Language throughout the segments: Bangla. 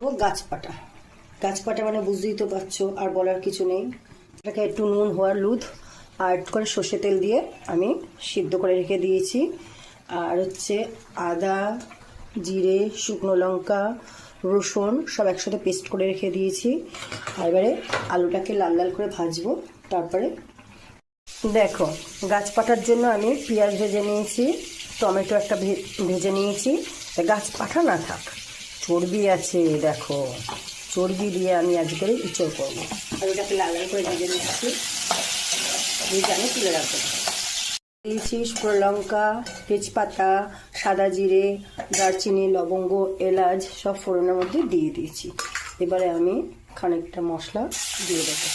ও গাছপাটা। গাছপাটা মানে বুঝতেই তো পারছো, আর বলার কিছু নেই। এটাকে একটু নুন হলুদ আর একটু করে সর্ষে তেল দিয়ে আমি সিদ্ধ করে রেখে দিয়েছি। আর হচ্ছে আদা, জিরে, শুকনো লঙ্কা, রসুন সব একসাথে পেস্ট করে রেখে দিয়েছি। আর এবারে আলুটাকে লাল লাল করে ভাজবো। তারপরে দেখো, গাছপাটার জন্য আমি পেঁয়াজ ভেজে নিয়েছি, টমেটো একটা ভেজে নিয়েছি। গাছপাটা না থাক, চর্বি আছে, দেখো চর্বি দিয়ে আমি আজকে ইঁচড় করবো। আলুটাকে লাল লাল করে ভেজে নিচ্ছি, ভেজে আমি তুলে রাখবো। দিয়েছি শুকনো লঙ্কা, তেজপাতা, সাদা জিরে, দারচিনি, লবঙ্গ, এলাচ সব ফোড়নের মধ্যে দিয়ে দিয়েছি। এবারে আমি খানিকটা মশলা দিয়ে দেবো,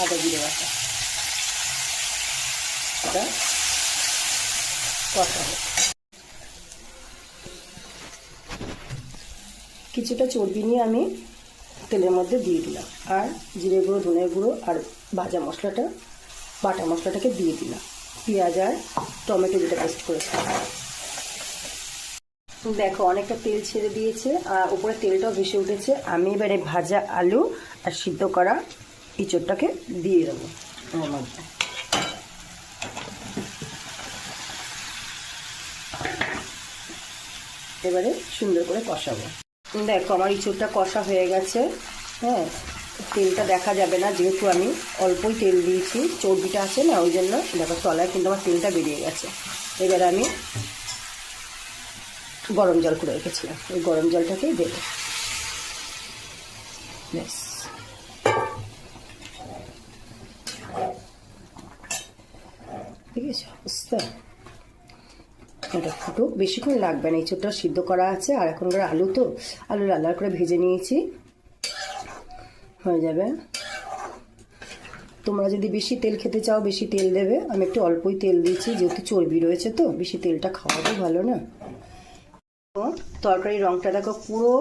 আদা জিরে বাটা। এটা কষা হোক। কিছুটা চর্বি নিয়ে আমি তেলের মধ্যে দিয়ে দিলাম, আর জিরে গুঁড়ো, ধনে গুঁড়ো আর ভাজা মশলাটা, বাটা মশলাটাকে দিয়ে দিলাম। পেঁয়াজ আর টমেটো যেটা পেস্ট করেছি। দেখো অনেকটা তেল ছেড়ে দিয়েছে আর উপরে তেলটাও ভেসে উঠেছে। আমি এবারে ভাজা আলু আর সিদ্ধ করা ইঁচড়টাকে দিয়ে দেবো ওর মধ্যে। এবারে সুন্দর করে কষাবো। দেখো আমার ইঁচড়টা কষা হয়ে গেছে। হ্যাঁ, তেলটা দেখা যাবে না যেহেতু আমি অল্পই তেল দিয়েছি, চর্বিটা আছে না ওই জন্য। দেখো তলায় কিন্তু আমার তেলটা বেরিয়ে গেছে। এবারে আমি গরম জল করে রেখেছিলাম, ওই গরম জলটাকেই দেব। ব্যাস, ঠিক আছে বুঝতে। এটা ফুটুক, বেশিক্ষণ লাগবে না, ইঁচড়টা সিদ্ধ করা আছে। আর এখনকার আলু তো, আলু লাল লাল করে ভেজে নিয়েছি, হয়ে যাবে। তোমরা যদি বেশি তেল খেতে চাও বেশি তেল দেবে, আমি একটু অল্পই তেল দিয়েছি যেহেতু চর্বি রয়েছে, তো বেশি তেলটা খাওয়াটাও ভালো না। তরকারির রঙটা দেখো পুরো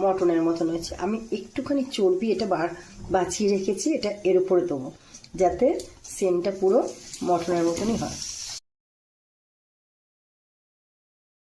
মটনের মতন হয়েছে। আমি একটুখানি চর্বি এটা বাঁচিয়ে রেখেছি, এটা এর উপরে দেবো যাতে সেন্টটা পুরো মটনের মতনই হয়।